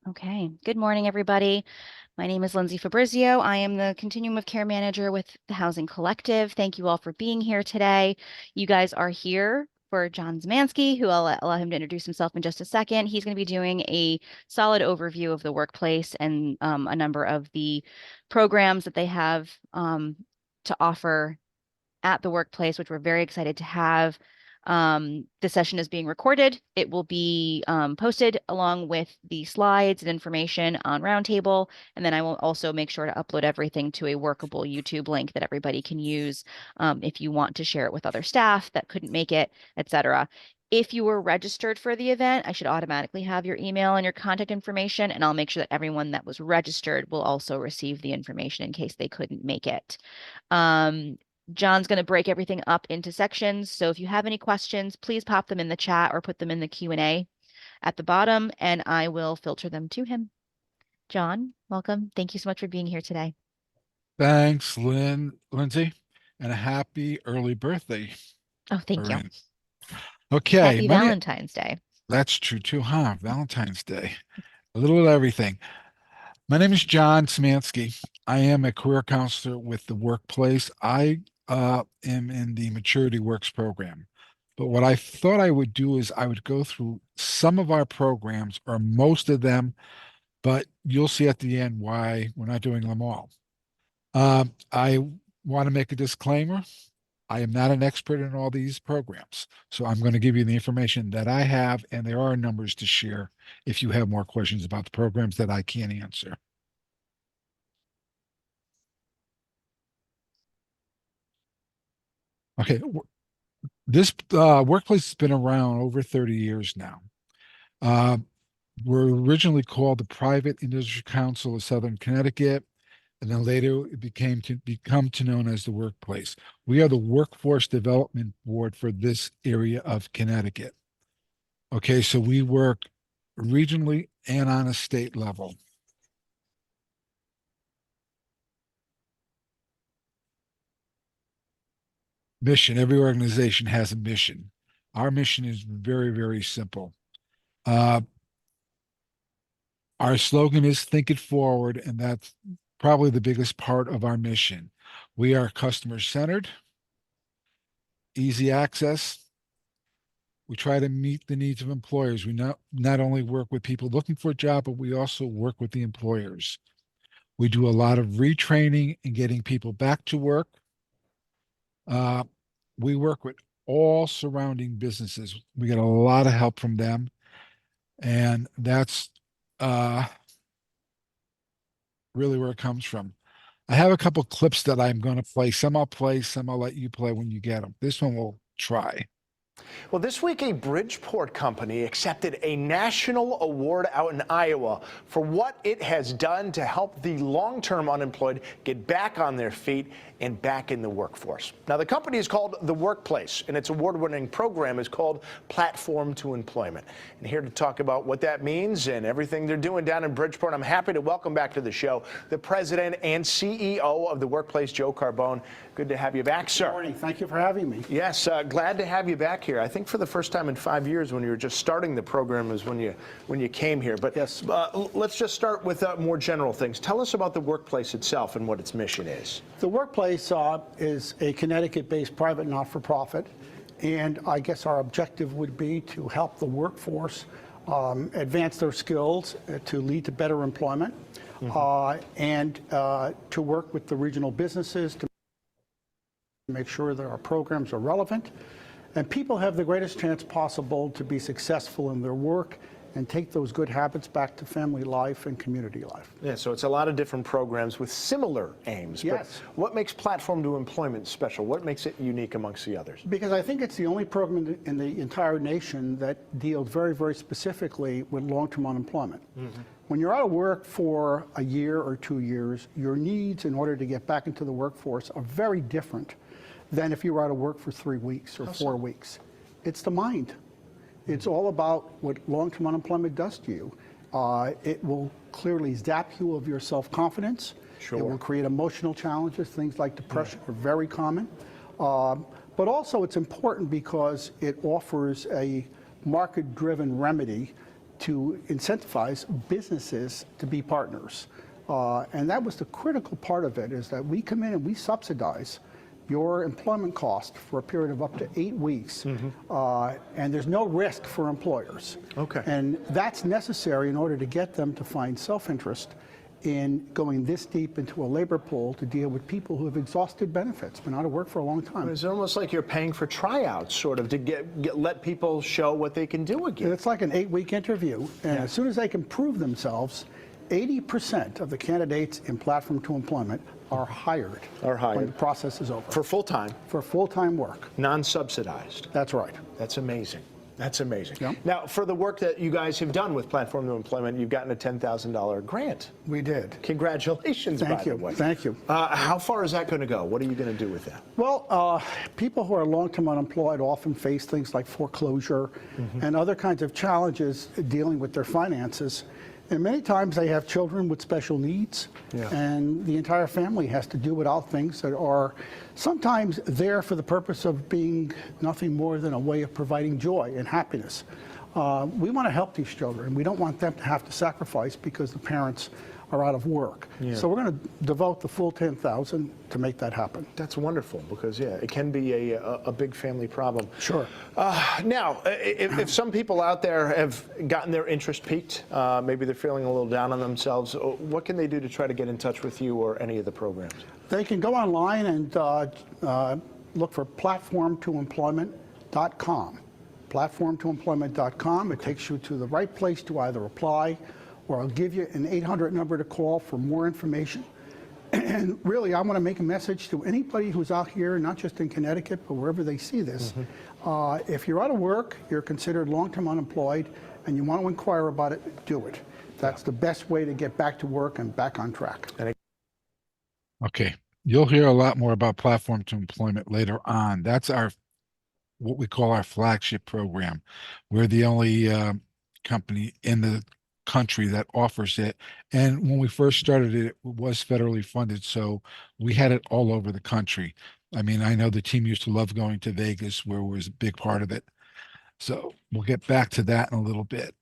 Okay. Good morning, everybody. My name is Lindsay Fabrizio. I am the Continuum of Care Manager with the Housing Collective. Thank you all for being here today. You guys are here for John Szymanski, who I'll allow him to introduce himself in just a second. He's going to be doing a solid overview of the workplace and a number of the programs that they have to offer at the workplace, which we're very excited to have. The session is being recorded. It will be posted along with the slides and information on Roundtable. And then I will also make sure to upload everything to a workable YouTube link that everybody can use if you want to share it with other staff that couldn't make it, etc. If you were registered for the event, I should automatically have your email and your contact information, and I'll make sure that everyone that was registered will also receive the information in case they couldn't make it. John's going to break everything up into sections. So if you have any questions, please pop them in the chat or put them in the Q&A at the bottom, and I will filter them to him. John, welcome. Thank you so much for being here today. Thanks, Lindsay, and a happy early birthday. Oh, thank you. Okay. Happy Valentine's Day. That's true too, huh? Valentine's Day. A little of everything. My name is John Szymanski. I am a career counselor with the WorkPlace. I am in the Maturity Works program. But what I thought I would do is I would go through some of our programs or most of them, but you'll see at the end why we're not doing them all. I want to make a disclaimer. I am not an expert in all these programs, so I'm going to give you the information that I have, and there are numbers to share if you have more questions about the programs that I can't answer. Okay, this workplace has been around over 30 years now. We're originally called the Private Industry Council of Southern Connecticut, and then later it become known as the Workplace. We are the Workforce Development Board for this area of Connecticut. Okay, so we work regionally and on a state level. Mission. Every organization has a mission. Our mission is very, very simple. Our slogan is think it forward, and that's probably the biggest part of our mission. We are customer-centered, easy access. We try to meet the needs of employers. We not only work with people looking for a job, but we also work with the employers. We do a lot of retraining and getting people back to work. We work with all surrounding businesses. We get a lot of help from them. And that's really where it comes from. I have a couple clips that I'm going to play. Some I'll play, some I'll let you play when you get them. This one we'll try. Well, this week, a Bridgeport company accepted a national award out in Iowa for what it has done to help the long-term unemployed get back on their feet and back in the workforce. Now, the company is called The WorkPlace, and its award-winning program is called Platform to Employment. And here to talk about what that means and everything they're doing down in Bridgeport, I'm happy to welcome back to the show the president and CEO of The WorkPlace, Joe Carbone. Good to have you back, sir. Good morning. Thank you for having me. Yes, glad to have you back here. I think for the first time in 5 years, when you were just starting the program, is when you came here. But yes, let's just start with more general things. Tell us about the workplace itself and what its mission is. The workplace is a Connecticut-based private not-for-profit, and I guess our objective would be to help the workforce advance their skills to lead to better employment, and to work with the regional businesses to make sure that our programs are relevant and people have the greatest chance possible to be successful in their work and take those good habits back to family life and community life. Yeah, so it's a lot of different programs with similar aims. Yes. But what makes Platform to Employment special? What makes it unique amongst the others? Because I think it's the only program in the entire nation that deals very, very specifically with long-term unemployment. When you're out of work for a year or 2 years, your needs in order to get back into the workforce are very different than if you were out of work for 3 weeks or 4 weeks. It's the mind. It's all about what long-term unemployment does to you. It will clearly zap you of your self-confidence. Sure. It will create emotional challenges. Things like depression are very common. But also it's important because it offers a market-driven remedy to incentivize businesses to be partners. And that was the critical part of it, is that we come in and we subsidize your employment cost for a period of up to 8 weeks, and there's no risk for employers. Okay. And that's necessary in order to get them to find self-interest in going this deep into a labor pool to deal with people who have exhausted benefits, been out of work for a long time. It's almost like you're paying for tryouts, sort of, to let people show what they can do again. It's like an 8-week interview, and as soon as they can prove themselves, 80% of the candidates in Platform to Employment are hired. When the process is over. For full-time. For full-time work. Non-subsidized. That's right. That's amazing. That's amazing. Yep. Now, for the work that you guys have done with Platform to Employment, you've gotten a $10,000 grant. We did. Congratulations, by the way. Thank you. How far is that going to go? What are you going to do with that? Well, people who are long-term unemployed often face things like foreclosure and other kinds of challenges dealing with their finances. And many times they have children with special needs, and the entire family has to do without things that are sometimes there for the purpose of being nothing more than a way of providing joy and happiness. We want to help these children. We don't want them to have to sacrifice because the parents are out of work. So we're going to devote the full $10,000 to make that happen. That's wonderful, because it can be a big family problem. Sure. Now, if some people out there have gotten their interest piqued, maybe they're feeling a little down on themselves, what can they do to try to get in touch with you or any of the programs? They can go online and look for platformtoemployment.com. Platformtoemployment.com. It takes you to the right place to either apply, or I'll give you an 800 number to call for more information. And really, I want to make a message to anybody who's out here, not just in Connecticut, but wherever they see this. If you're out of work, you're considered long-term unemployed, and you want to inquire about it, do it. That's the best way to get back to work and back on track. Okay. You'll hear a lot more about Platform to Employment later on. That's what we call our flagship program. We're the only company in the country that offers it. And when we first started it, it was federally funded, so we had it all over the country. I mean, I know the team used to love going to Vegas, where it was a big part of it. So we'll get back to that in a little bit.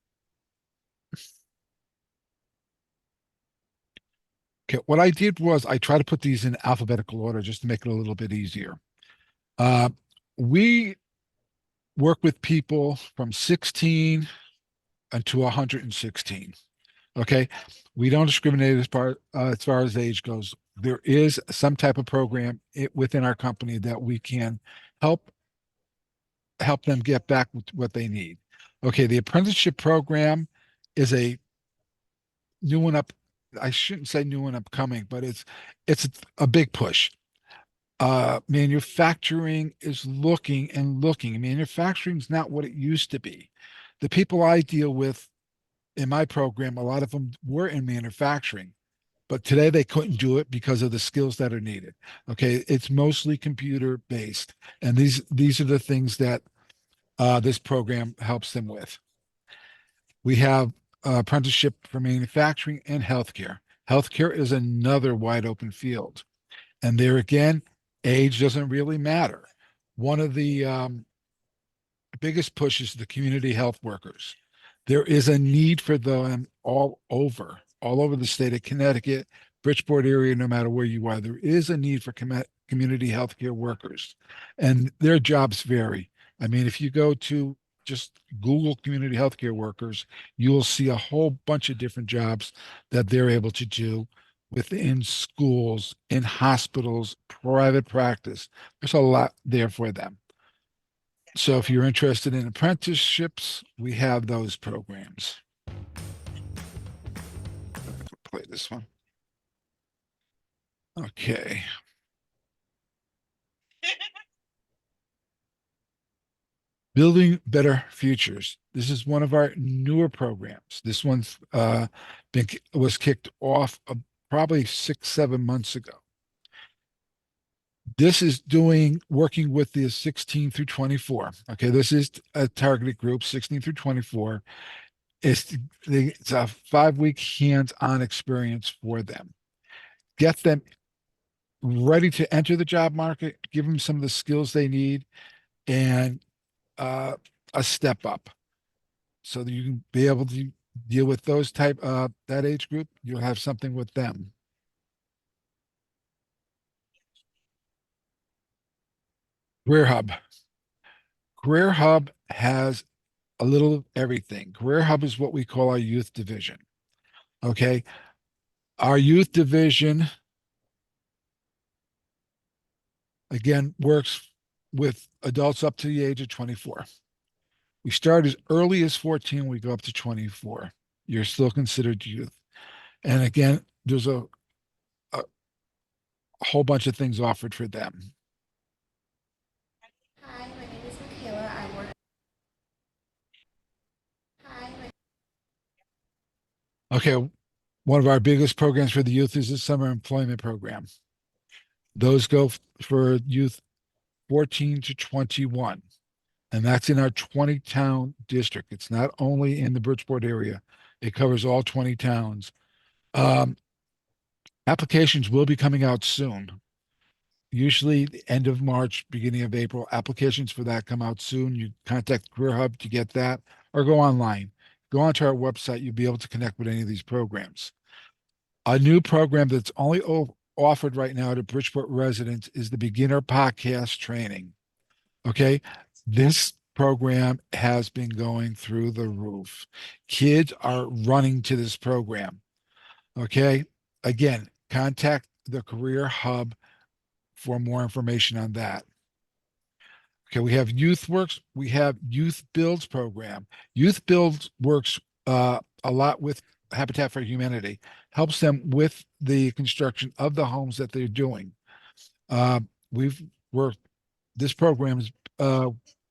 Okay, what I did was I tried to put these in alphabetical order just to make it a little bit easier. We work with people from 16 to 116. Okay, we don't discriminate as far as age goes. There is some type of program within our company that we can help them get back with what they need. Okay, the apprenticeship program is a new one up. I shouldn't say new and upcoming, but it's a big push. Manufacturing is looking and looking. Manufacturing is not what it used to be. The people I deal with in my program, a lot of them were in manufacturing, but today they couldn't do it because of the skills that are needed. Okay, it's mostly computer based, and these are the things that this program helps them with. We have apprenticeship for manufacturing and healthcare. Healthcare is another wide open field, and there again, age doesn't really matter. One of the biggest pushes the community health workers. There is a need for them all over the state of Connecticut, Bridgeport area, no matter where you are. There is a need for community healthcare workers, and their jobs vary. I mean, if you go to just Google community healthcare workers, you will see a whole bunch of different jobs that they're able to do within schools, in hospitals, private practice. There's a lot there for them. So if you're interested in apprenticeships, we have those programs. Play this one. Okay. Building Better Futures. This is one of our newer programs. This one's was kicked off probably 6-7 months ago. This is working with the 16 through 24. Okay, this is a targeted group, 16 through 24. It's a 5-week hands-on experience for them. Get them ready to enter the job market, give them some of the skills they need, and a step up. so that you can be able to deal with those that age group. You'll have something with them. Career Hub. Career Hub has a little of everything. Career Hub is what we call our youth division. Okay. Our youth division, again, works with adults up to the age of 24. We start as early as 14, we go up to 24. You're still considered youth. And again, there's a whole bunch of things offered for them. Hi, my name is Michaela. I work. Hi, Okay, one of our biggest programs for the youth is the summer employment program. Those go for youth 14 to 21, and that's in our 20 town district. It's not only in the Bridgeport area, it covers all 20 towns. Applications will be coming out soon. Usually the end of March, beginning of April. Applications for that come out soon. You contact Career Hub to get that, or go online. Go onto our website. You'll be able to connect with any of these programs. A new program that's only offered right now to Bridgeport residents is the beginner podcast training. Okay. This program has been going through the roof. Kids are running to this program. Okay. Again, contact the Career Hub for more information on that. Okay, we have Youth Works, we have Youth Builds program. Youth Builds works a lot with Habitat for Humanity, helps them with the construction of the homes that they're doing. We've worked this program is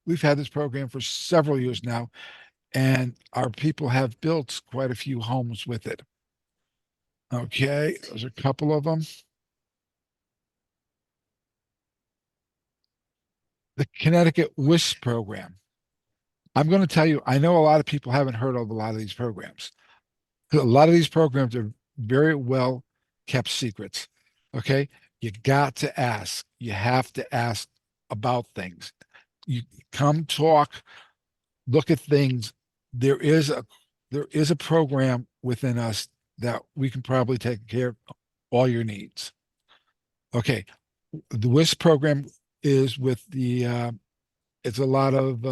we've had this program for several years now, and our people have built quite a few homes with it. Okay, there's a couple of them. The Connecticut WISP program. I'm going to tell you, I know a lot of people haven't heard of a lot of these programs. A lot of these programs are very well kept secrets. Okay. You got to ask. You have to ask about things. You come talk, look at things. There is a program within us that we can probably take care of all your needs. Okay. The WISP program is with the it's a lot of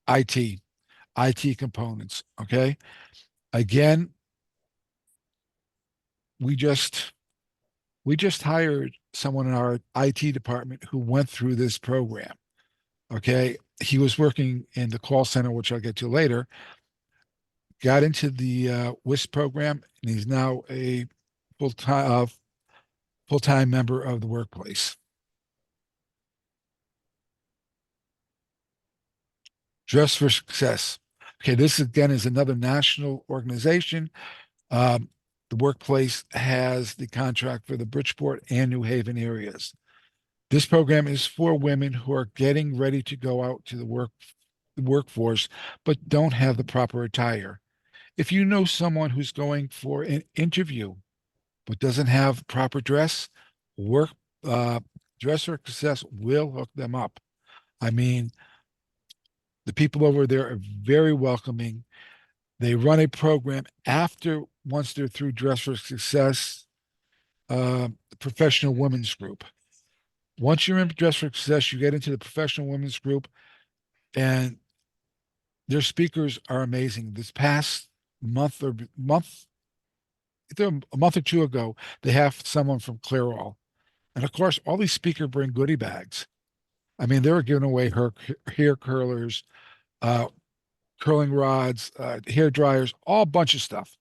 IT components. Okay. Again, we just hired someone in our IT department who went through this program. Okay. He was working in the call center, which I'll get to later, got into the WISP program, and he's now a full-time member of the workplace. Dress for Success. Okay, this again is another national organization. The workplace has the contract for the Bridgeport and New Haven areas. This program is for women who are getting ready to go out to the workforce, but don't have the proper attire. If you know someone who's going for an interview but doesn't have proper dress, Dress for Success will hook them up. I mean, the people over there are very welcoming. They run a program once they're through Dress for Success, the professional women's group. Once you're in Dress for Success, you get into the professional women's group, and their speakers are amazing. This past either a month or two ago, they have someone from Clairol. And of course, all these speakers bring goodie bags. I mean, they were giving away her hair curlers, curling rods, hair dryers, all bunch of stuff.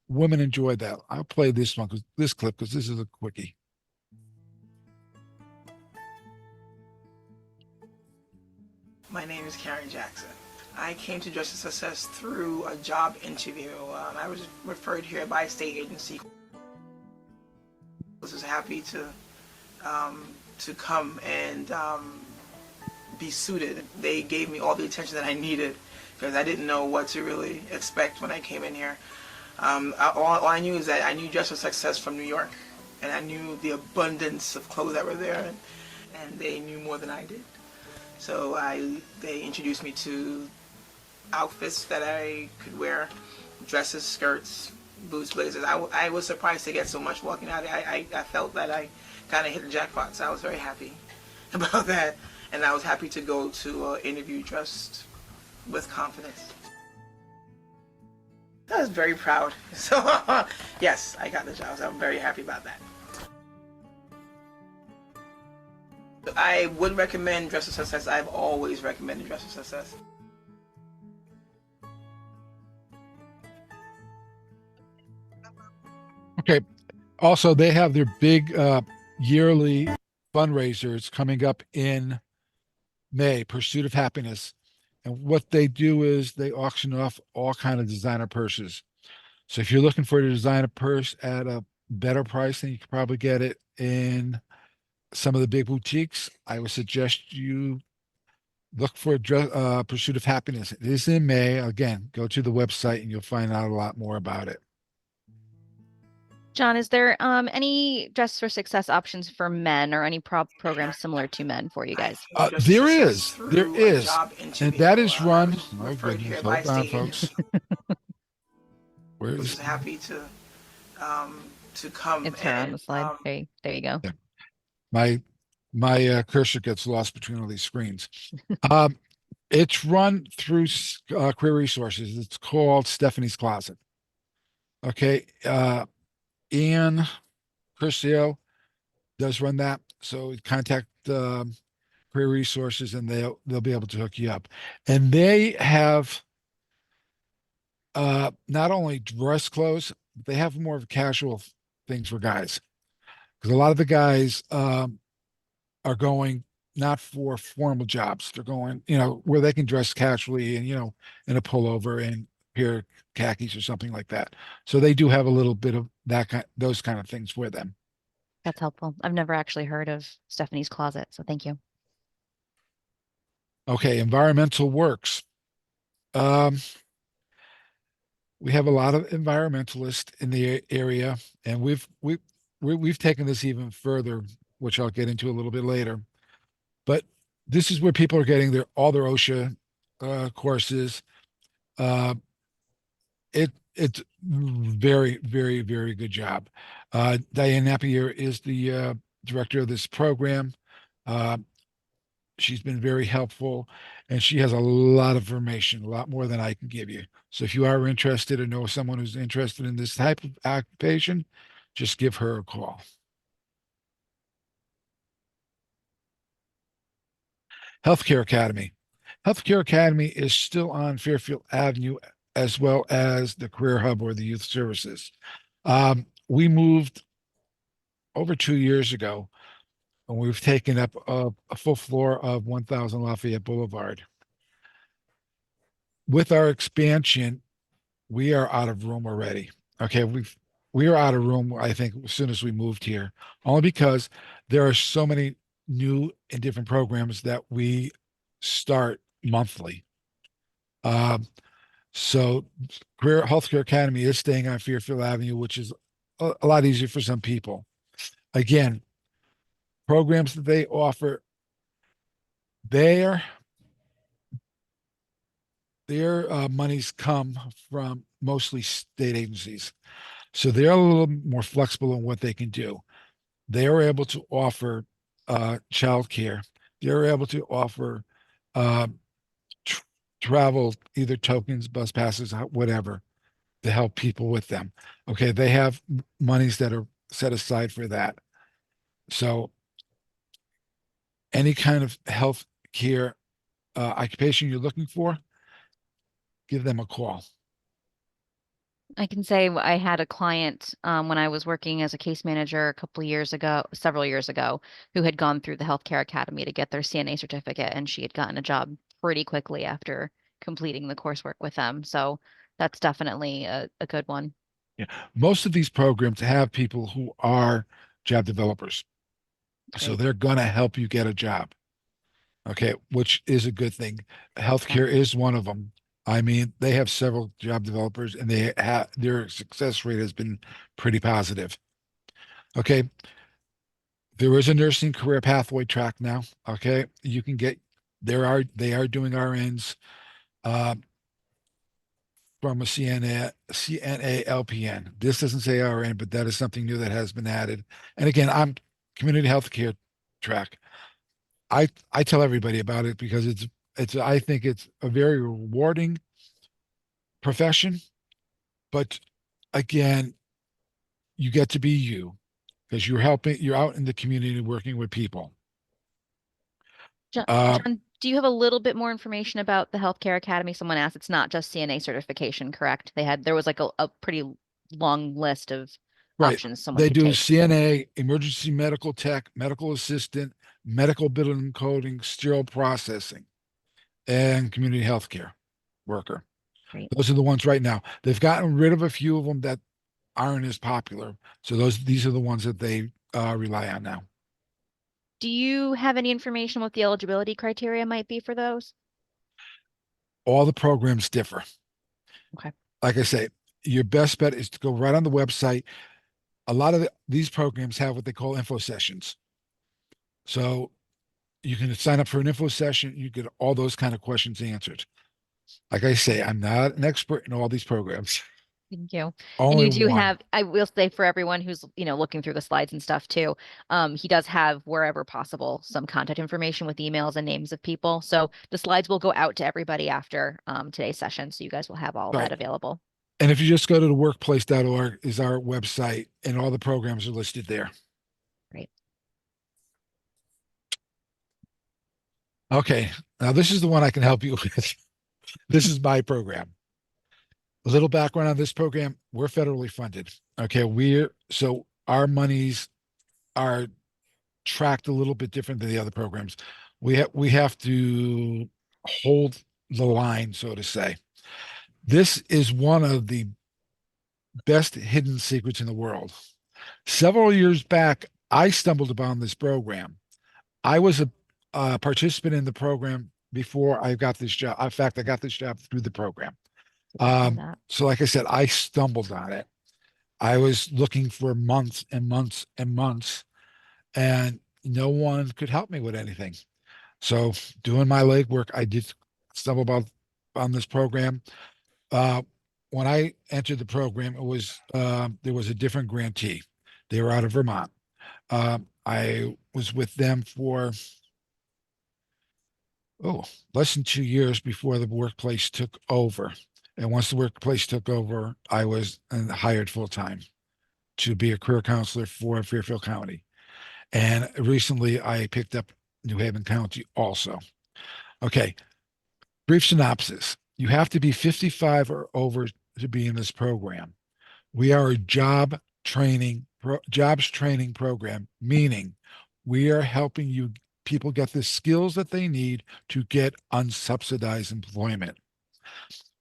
Women enjoyed that. I'll play this clip because this is a quickie. My name is Karen Jackson. I came to Dress for Success through a job interview. I was referred here by a state agency. I was happy to come and be suited. They gave me all the attention that I needed because I didn't know what to really expect when I came in here. All I knew is that I knew Dress for Success from New York, and I knew the abundance of clothes that were there, and they knew more than I did. So they introduced me to outfits that I could wear, dresses, skirts, boots, blazers. I was surprised to get so much walking out. I felt that I kind of hit the jackpot, so I was very happy about that. And I was happy to go to an interview dressed with confidence. I was very proud. So, yes, I got the job. So I'm very happy about that. I would recommend Dress for Success. I've always recommended Dress for Success. Okay. Also, they have their big yearly fundraisers coming up in May, Pursuit of Happiness. And what they do is they auction off all kind of designer purses. So if you're looking for a designer purse at a better price than you could probably get it in some of the big boutiques, I would suggest you look for Pursuit of Happiness. It is in May. Again, go to the website and you'll find out a lot more about it. John, is there any Dress for Success options for men or any programs similar to men for you guys? There is, and that is run. Oh Referred goodness, here by hold on, state folks. Where was is happy to come. It's her on the slide. um, There you go. my cursor gets lost between all these screens. It's run through Career Resources. It's called Stephanie's Closet. Okay, Ian Curcio does run that, so contact Career Resources and they'll be able to hook you up. And they have not only dress clothes, but they have more of casual things for guys. Because a lot of the guys are going not for formal jobs. They're going, where they can dress casually and, in a pullover and a pair of khakis or something like that. So they do have a little bit of those kind of things for them. That's helpful. I've never actually heard of Stephanie's Closet, so thank you. Okay, Environmental Works. We have a lot of environmentalists in the area, and we've taken this even further, which I'll get into a little bit later. But this is where people are getting all their OSHA courses. It's very, very, very good job. Diane Napier is the director of this program. She's been very helpful, and she has a lot of information, a lot more than I can give you. So if you are interested or know someone who's interested in this type of occupation, just give her a call. Healthcare Academy. Healthcare Academy is still on Fairfield Avenue, as well as the Career Hub or the Youth Services. We moved over 2 years ago, and we've taken up a full floor of 1000 Lafayette Boulevard. With our expansion, we are out of room already. Okay, we are out of room, I think, as soon as we moved here, only because there are so many new and different programs that we start monthly. So Career Healthcare Academy is staying on Fairfield Avenue, which is a lot easier for some people. Again, programs that they offer, their monies come from mostly state agencies. So they're a little more flexible in what they can do. They are able to offer childcare. They're able to offer travel, either tokens, bus passes, whatever, to help people with them. Okay, they have monies that are set aside for that. So any kind of health care occupation you're looking for, give them a call. I can say I had a client when I was working as a case manager several years ago, who had gone through the Healthcare Academy to get their CNA certificate, and she had gotten a job pretty quickly after completing the coursework with them. So that's definitely a good one. Yeah, most of these programs have people who are job developers, so Great. they're going to help you get a job. Okay, which is a good thing. Healthcare is one of them. I mean, they have several job developers, and their success rate has been pretty positive. Okay, there is a nursing career pathway track now. Okay, you can get they are doing RNs. from a CNA LPN. This doesn't say RN, but that is something new that has been added. And again, I'm community health care track. I tell everybody about it because I think it's a very rewarding profession, but again, you get to be you because you're out in the community working with people. John, Uh, John, do you have a little bit more information about the Healthcare Academy? Someone asked. It's not just CNA certification, correct? There was like a pretty long list of right. options someone They could do take. CNA, emergency medical tech, medical assistant, medical billing and coding, sterile processing, and community healthcare worker. Great. Those are the ones right now. They've gotten rid of a few of them that aren't as popular. So these are the ones that they rely on now. Do you have any information what the eligibility criteria might be for those? All the programs differ. Okay. Like I say, your best bet is to go right on the website. A lot of these programs have what they call info sessions. So you can sign up for an info session. You get all those kind of questions answered. Like I say, I'm not an expert in all these programs. Thank you. And Only you do one. have, I will say for everyone who's, looking through the slides and stuff too, he does have wherever possible some contact information with emails and names of people. So the slides will go out to everybody after today's session. So you guys will have all Right. that available. And if you just go to the workplace.org is our website, and all the programs are listed there. Great. Okay. Now this is the one I can help you with. This is my program. A little background on this program. We're federally funded. Okay. So our monies are tracked a little bit different than the other programs. We have to hold the line, so to say. This is one of the best hidden secrets in the world. Several years back, I stumbled upon this program. I was a participant in the program before I got this job. In fact, I got this job through the program. So like I said, I stumbled on it. I was looking for months and months and months, and no one could help me with anything. So doing my legwork, I did stumble about on this program. Uh, when I entered the program, it was there was a different grantee. They were out of Vermont. I was with them for less than 2 years before the workplace took over. And once the workplace took over, I was hired full time to be a career counselor for Fairfield County. And recently I picked up New Haven County also. Okay, brief synopsis. You have to be 55 or over to be in this program. We are a jobs training program, meaning we are helping people get the skills that they need to get unsubsidized employment.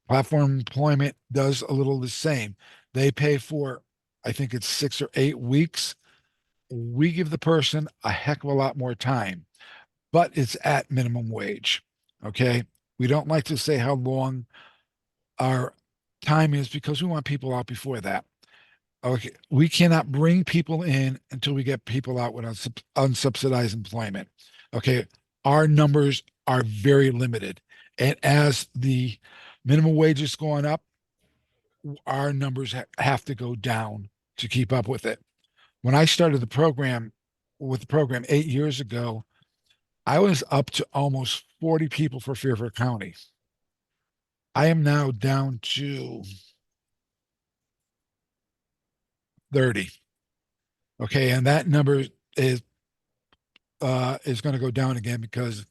Platform employment does a little the same. They pay for, I think it's 6 or 8 weeks. We give the person a heck of a lot more time, but it's at minimum wage. Okay. We don't like to say how long our time is because we want people out before that. Okay. We cannot bring people in until we get people out with unsubsidized employment. Okay. Our numbers are very limited. And as the minimum wage is going up, our numbers have to go down to keep up with it. When I started with the program 8 years ago, I was up to almost 40 people for Fairfield County. I am now down to 30. Okay, and that number is going to go down again because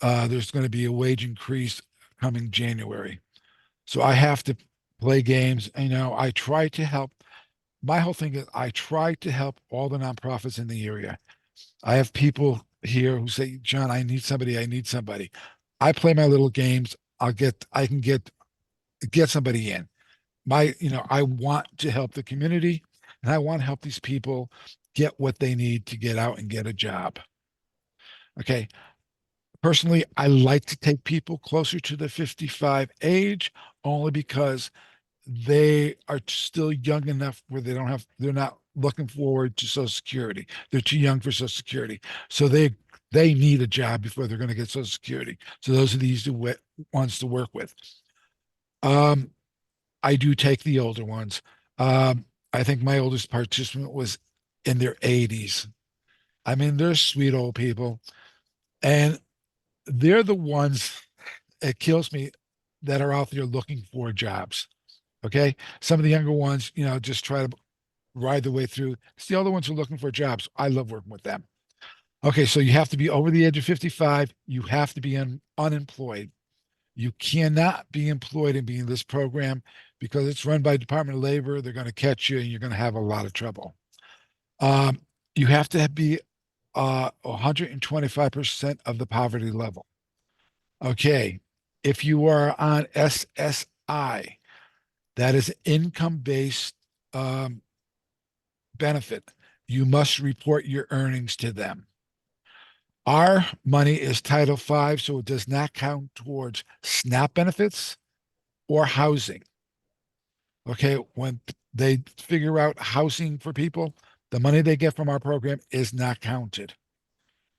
there's going to be a wage increase coming January. So I have to play games. I try to help. My whole thing is I try to help all the nonprofits in the area. I have people here who say, John, I need somebody. I need somebody. I play my little games. I can get somebody in. I want to help the community, and I want to help these people get what they need to get out and get a job. Okay. Personally, I like to take people closer to the 55 age only because they are still young enough where they're not looking forward to Social Security. They're too young for Social Security. So they need a job before they're going to get Social Security. So those are the easy ones to work with. I do take the older ones. I think my oldest participant was in their 80s. I mean, they're sweet old people, and they're the ones, it kills me, that are out there looking for jobs. Okay. Some of the younger ones, just try to ride the way through. It's the older ones who are looking for jobs. I love working with them. Okay. So you have to be over the age of 55. You have to be unemployed. You cannot be employed and be in this program because it's run by Department of Labor. They're going to catch you and you're going to have a lot of trouble. Um, you have to be 125% of the poverty level. Okay. If you are on SSI, that is income-based benefit, you must report your earnings to them. Our money is Title V, so it does not count towards SNAP benefits or housing. Okay, when they figure out housing for people, the money they get from our program is not counted.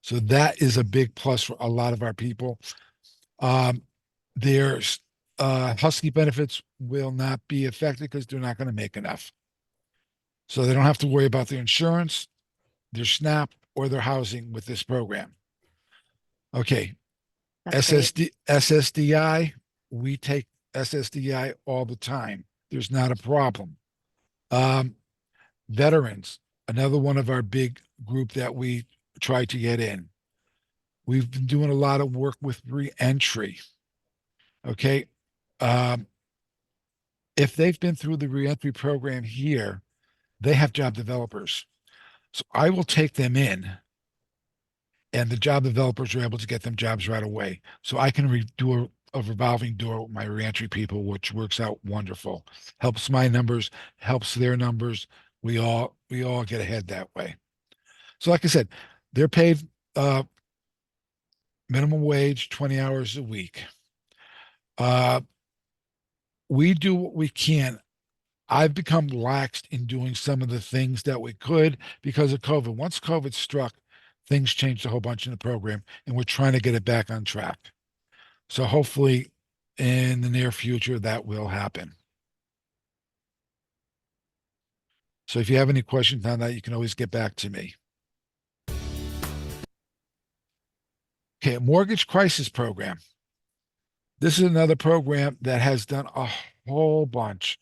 So that is a big plus for a lot of our people. There's Husky benefits will not be affected because they're not going to make enough. So they don't have to worry about their insurance, their SNAP, or their housing with this program. Okay, That's great. SSDI, we take SSDI all the time. There's not a problem. Veterans, another one of our big group that we try to get in. We've been doing a lot of work with reentry. Okay. If they've been through the reentry program here, they have job developers. So I will take them in, and the job developers are able to get them jobs right away. So I can do a revolving door with my reentry people, which works out wonderful. Helps my numbers, helps their numbers. We all get ahead that way. So like I said, they're paid minimum wage, 20 hours a week. We do what we can. I've become laxed in doing some of the things that we could because of COVID. Once COVID struck, things changed a whole bunch in the program, and we're trying to get it back on track. So hopefully in the near future, that will happen. So if you have any questions on that, you can always get back to me. Okay, mortgage crisis program. This is another program that has done a whole bunch.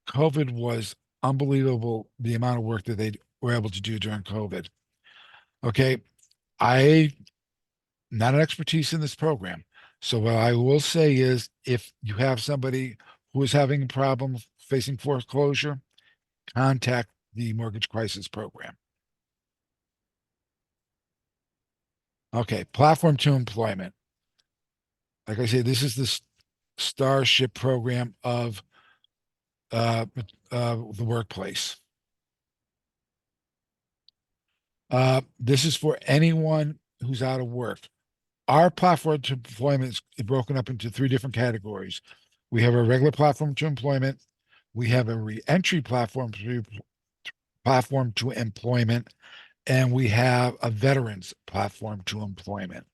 COVID was unbelievable, the amount of work that they were able to do during COVID. Okay, I not an expertise in this program. So what I will say is if you have somebody who is having a problem facing foreclosure, contact the mortgage crisis program. Okay, platform to employment. Like I say, this is the starship program of the workplace. This is for anyone who's out of work. Our platform to employment is broken up into 3 different categories. We have a regular platform to employment. We have a reentry platform to employment, and we have a veterans platform to employment.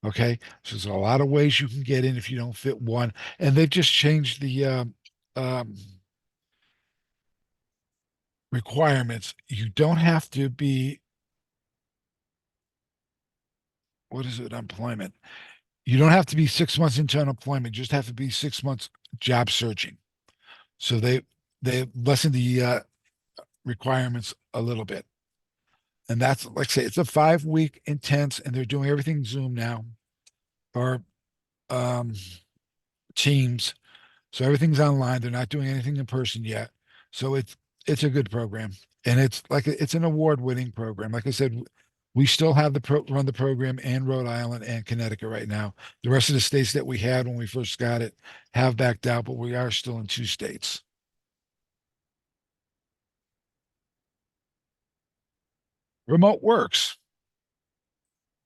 Okay, so there's a lot of ways you can get in if you don't fit one, and they've just changed the requirements. You don't have to be, what is it, employment? You don't have to be 6 months into unemployment. You just have to be 6 months job searching. So they lessen the requirements a little bit. And that's, like I say, it's a 5-week intense, and they're doing everything Zoom now or Teams. So everything's online. They're not doing anything in person yet. So it's a good program, and it's an award-winning program. Like I said, we still have run the program in Rhode Island and Connecticut right now. The rest of the states that we had when we first got it have backed out, but we are still in 2 states. Remote works.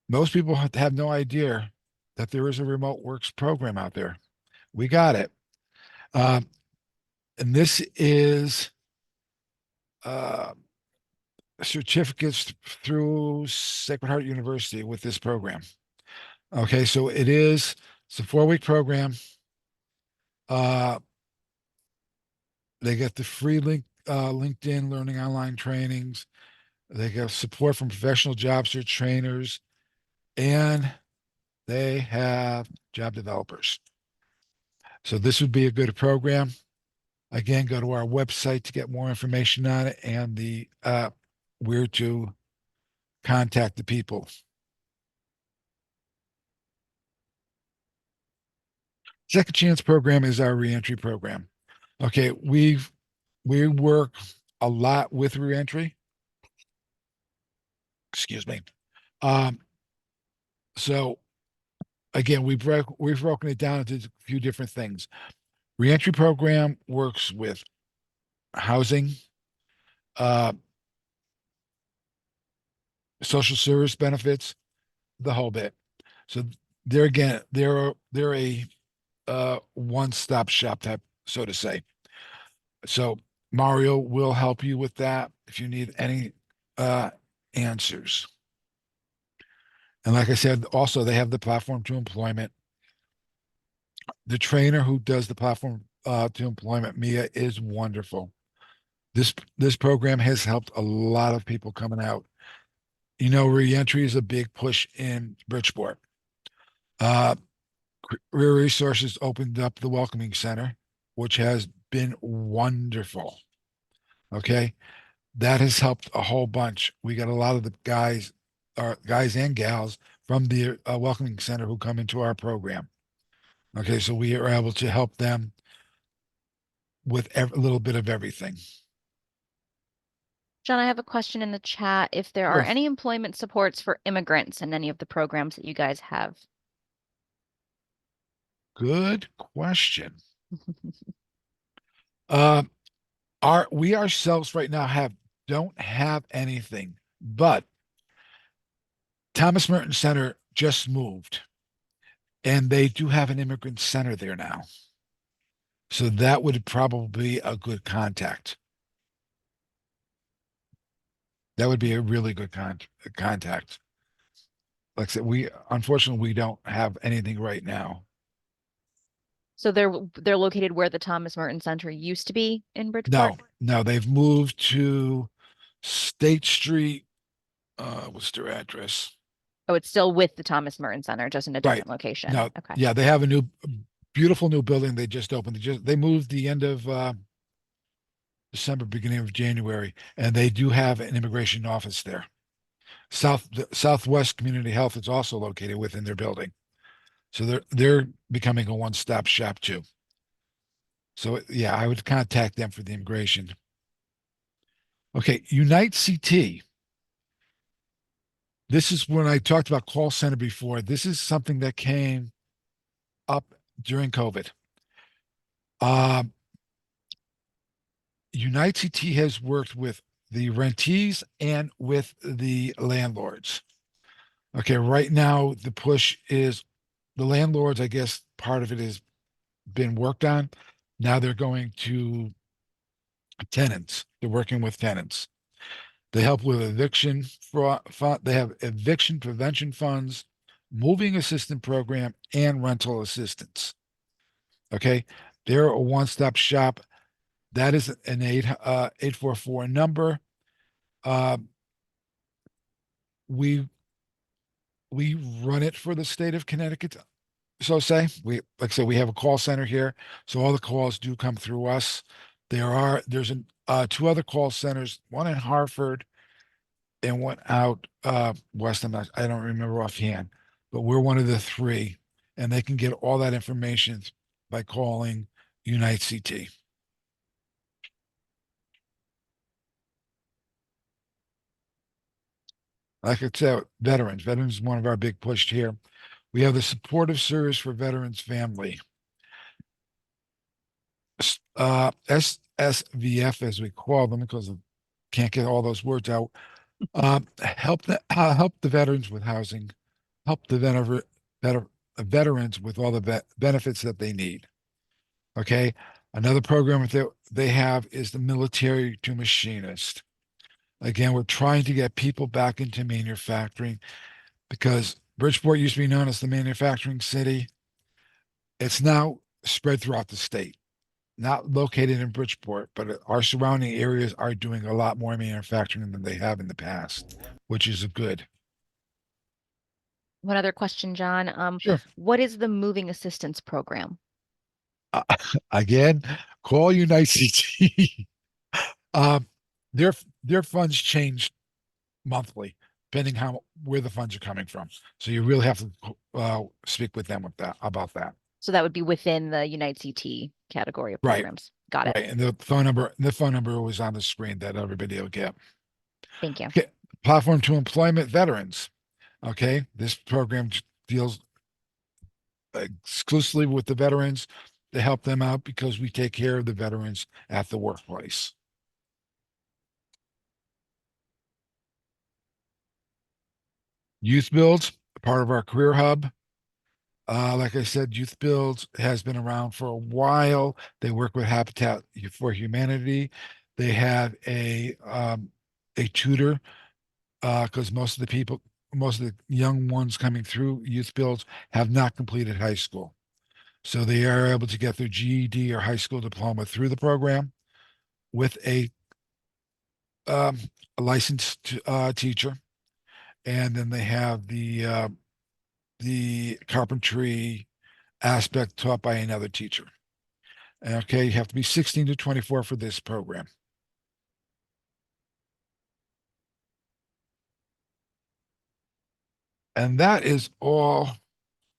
Most people have no idea that there is a remote works program out there. We got it. And this is certificates through Sacred Heart University with this program. Okay, so it's a 4-week program. They get the free LinkedIn learning online trainings. They get support from professional job search trainers, and they have job developers. So this would be a good program. Again, go to our website to get more information on it and the where to contact the people. Second Chance program is our reentry program. Okay, we work a lot with reentry. Excuse me. Um, so again, we've broken it down into a few different things. Reentry program works with housing, uh, social service benefits, the whole bit. So they're again, they're a one-stop shop type, so to say. So Mario will help you with that if you need any uh, answers. And like I said, also they have the platform to employment. The trainer who does the platform to employment, Mia, is wonderful. This program has helped a lot of people coming out. You know, reentry is a big push in Bridgeport. Uh, Career Resources opened up the Welcoming Center, which has been wonderful. Okay, that has helped a whole bunch. We got a lot of the guys and gals from the Welcoming Center who come into our program. Okay, so we are able to help them with a little bit of everything. John, I have a question in the chat. If there are Sure. any employment supports for immigrants in any of the programs that you guys have? Good question. Uh, we ourselves right now don't have anything, but Thomas Merton Center just moved, and they do have an immigrant center there now. So that would probably be a good contact. That would be a really good contact. Like I said, we unfortunately we don't have anything right now. So they're located where the Thomas Merton Center used to be in Bridgeport? No, they've moved to State Street. What's their address? Oh, it's still with the Thomas Merton Center, just in a Right. different location. No, Okay. yeah, they have a beautiful new building they just opened. They moved the end of December, beginning of January, and they do have an immigration office there. Southwest Community Health is also located within their building. So they're becoming a one-stop shop too. So yeah, I would contact them for the immigration. Okay, Unite CT. This is when I talked about call center before. This is something that came up during COVID. Unite CT has worked with the rentees and with the landlords. Okay, right now the push is the landlords, I guess part of it has been worked on. Now they're going to tenants. They're working with tenants. They help with eviction fund. They have eviction prevention funds, moving assistance program, and rental assistance. Okay, they're a one-stop shop. That is an 844 number. Uh, we we run it for the state of Connecticut. So say we like I said, we have a call center here, so all the calls do come through us. There's two other call centers, one in Hartford and one out west. I don't remember offhand, but we're one of the three, and they can get all that information by calling Unite CT. Like I said, veterans. Veterans is one of our big push here. We have the supportive service for veterans family. SSVF, as we call them, because I can't get all those words out. Help the veterans with housing, help the veterans with all the benefits that they need. Okay. Another program that they have is the military to machinist. Again, we're trying to get people back into manufacturing because Bridgeport used to be known as the manufacturing city. It's now spread throughout the state. not located in Bridgeport, but our surrounding areas are doing a lot more manufacturing than they have in the past, which is good. One other question, John. Sure. What is the moving assistance program? Uh, Again, call Unite CT. Um, their funds change monthly, depending how where the funds are coming from. So you really have to speak with them about that. So that would be within the Unite CT category of Right, programs. Got it. right. And the phone number was on the screen that everybody will get. Thank you. Okay. Platform to employment veterans. Okay, this program deals exclusively with the veterans to help them out because we take care of the veterans at the workplace. Youth Builds, part of our career hub. Like I said, Youth Builds has been around for a while. They work with Habitat for Humanity. They have a tutor because most of the young ones coming through Youth Builds have not completed high school. So they are able to get their GED or high school diploma through the program with um, a licensed teacher. And then they have the carpentry aspect taught by another teacher. Okay, you have to be 16 to 24 for this program. And that is all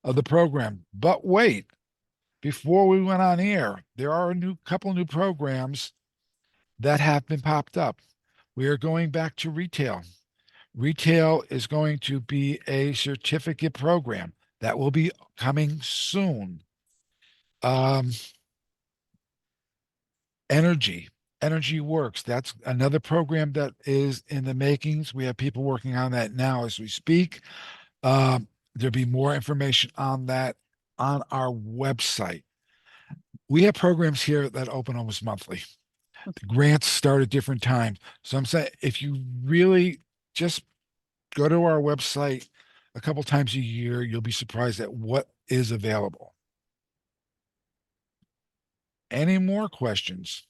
of the program. But wait, before we went on air, there are a couple new programs that have been popped up. We are going back to retail. Retail is going to be a certificate program that will be coming soon. Um, Energy Works. That's another program that is in the makings. We have people working on that now as we speak. There'll be more information on that on our website. We have programs here that open almost monthly. The grants start at different times. So I'm saying if you really just go to our website a couple times a year, you'll be surprised at what is available. Any more questions?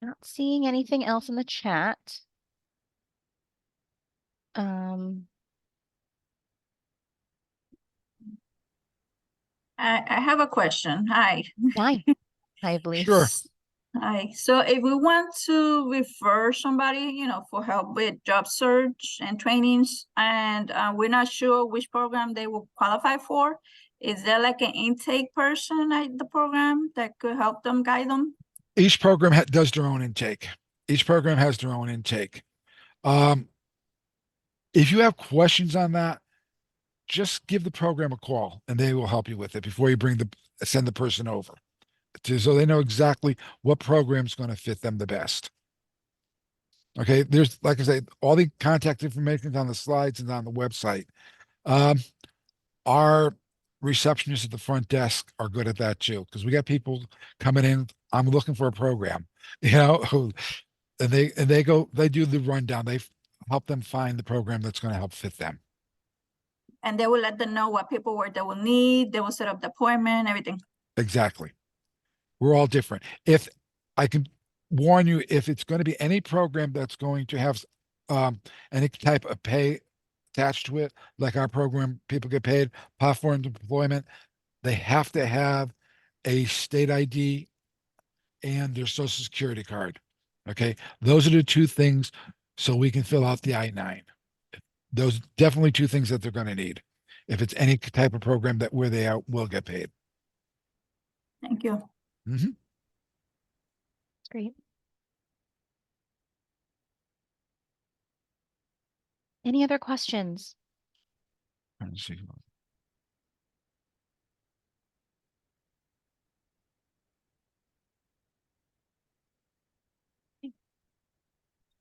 Not seeing anything else in the chat. Um, I have a question. Hi. Hi. Hi, Elise. Sure. Hi. So if we want to refer somebody, for help with job search and trainings, and we're not sure which program they will qualify for, is there like an intake person at the program that could help them, guide them? Each program does their own intake. Each program has their own intake. If you have questions on that, just give the program a call and they will help you with it before you send the person over so they know exactly what program is going to fit them the best. Okay, there's, like I say, all the contact information is on the slides and on the website. Our receptionists at the front desk are good at that too, because we got people coming in. I'm looking for a program, and they do the rundown. They help them find the program that's going to help fit them. And they will let them know what paperwork they will need. They will set up the appointment, everything. Exactly. We're all different. If I can warn you, if it's going to be any program that's going to have any type of pay attached to it, like our program, people get paid, platform deployment, they have to have a state ID and their social security card. Okay. Those are the two things so we can fill out the I-9. Those definitely two things that they're going to need. If it's any type of program where they will get paid. Thank you. Mm-hmm. That's great. Any other questions? Let's see.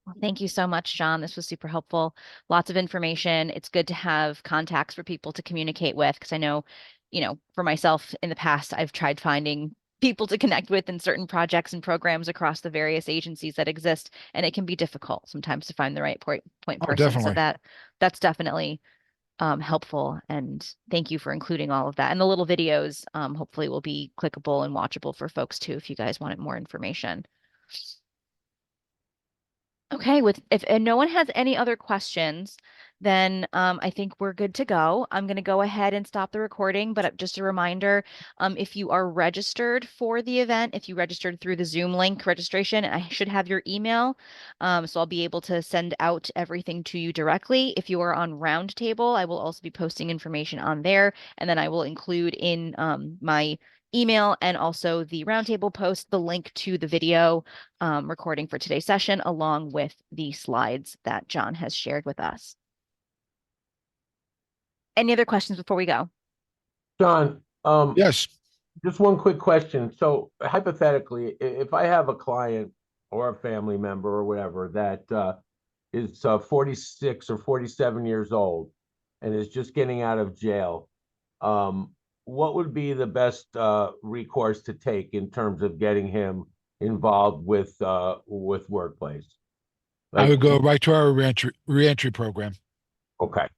Well, thank you so much, John. This was super helpful. Lots of information. It's good to have contacts for people to communicate with because I know, for myself in the past, I've tried finding people to connect with in certain projects and programs across the various agencies that exist. And it can be difficult sometimes to find the right point Oh, person. So definitely. that's definitely helpful. And thank you for including all of that. And the little videos hopefully will be clickable and watchable for folks too, if you guys wanted more information. Okay, if and no one has any other questions, then I think we're good to go. I'm going to go ahead and stop the recording, but just a reminder, if you are registered for the event, if you registered through the Zoom link registration, I should have your email. So I'll be able to send out everything to you directly. If you are on Roundtable, I will also be posting information on there, and then I will include in my email and also the Roundtable post the link to the video recording for today's session, along with the slides that John has shared with us. Any other questions before we go? John, Yes. just one quick question. So hypothetically, if I have a client or a family member or whatever that is 46 or 47 years old and is just getting out of jail, what would be the best recourse to take in terms of getting him involved with WorkPlace? I would Like, go right to our reentry program. okay,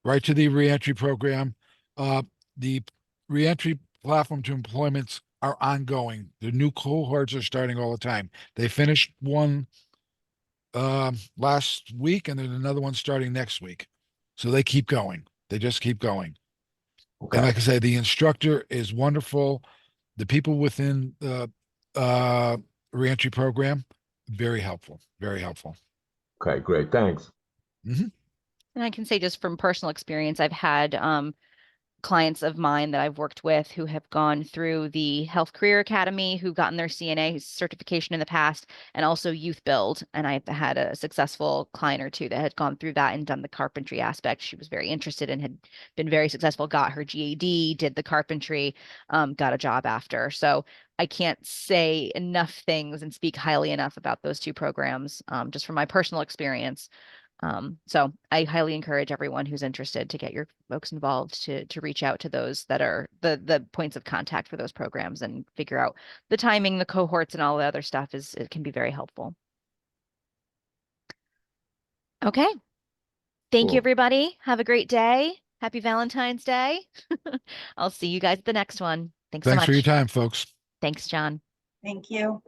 Right to the reentry program. The reentry platform to employments are ongoing. The new cohorts are starting all the time. They finished one last week, and there's another one starting next week. So they keep going. They just keep going. And okay, like I say, the instructor is wonderful. The people within the reentry program, very helpful. Very helpful. okay, great, thanks. Mhm. And I can say just from personal experience, I've had clients of mine that I've worked with who have gone through the Health Career Academy, who've gotten their CNA certification in the past, and also Youth Build. And I've had a successful client or two that had gone through that and done the carpentry aspect. She was very interested and had been very successful, got her GED, did the carpentry, got a job after. So I can't say enough things and speak highly enough about those two programs, just from my personal experience. So I highly encourage everyone who's interested to get your folks involved to reach out to those that are the points of contact for those programs and figure out the timing, the cohorts, and all the other stuff it can be very helpful. Okay. Thank you, Cool. everybody. Have a great day. Happy Valentine's Day. I'll see you guys at the next one. Thanks so Thanks for your much. time, folks. Thanks, John. Thank you.